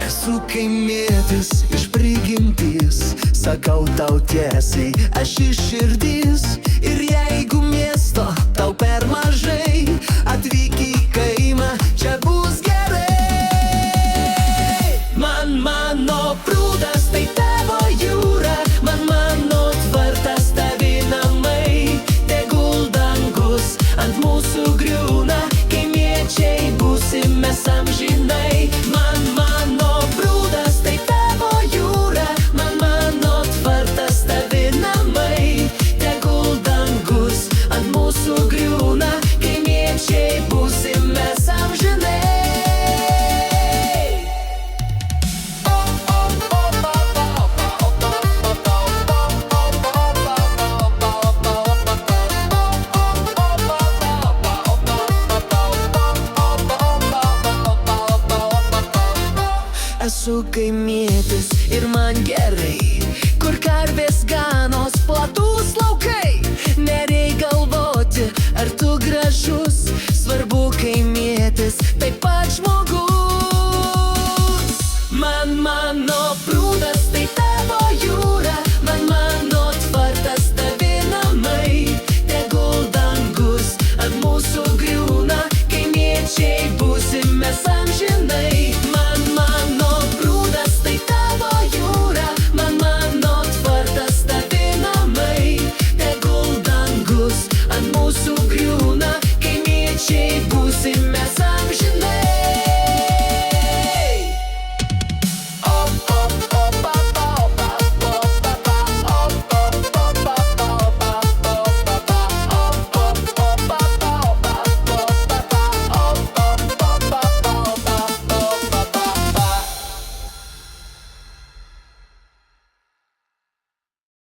Esu kaimietis iš prigimties, sakau tau tiesiai, aš iš širdies. Ir jeigu miesto tau per mažai, atvyk į kaimą, čia bus gerai. Man mano prūdas tai tavo jūra, man mano tvartas tavi namai. Tegul dangus ant mūsų griūna, kaimiečiai būsime amžinai. Man mano prūdas tai tavo jūra, man mano tvartas tavi namai. Tegul dangus ant mūsų griūna, kaimiečiai būsime amžinai. Esu kaimietis ir man gerai, kur karvės ganos, platus laukai. Nereik galvoti, ar tu gražus, svarbu kaimietis, taip pat žmogus. Man mano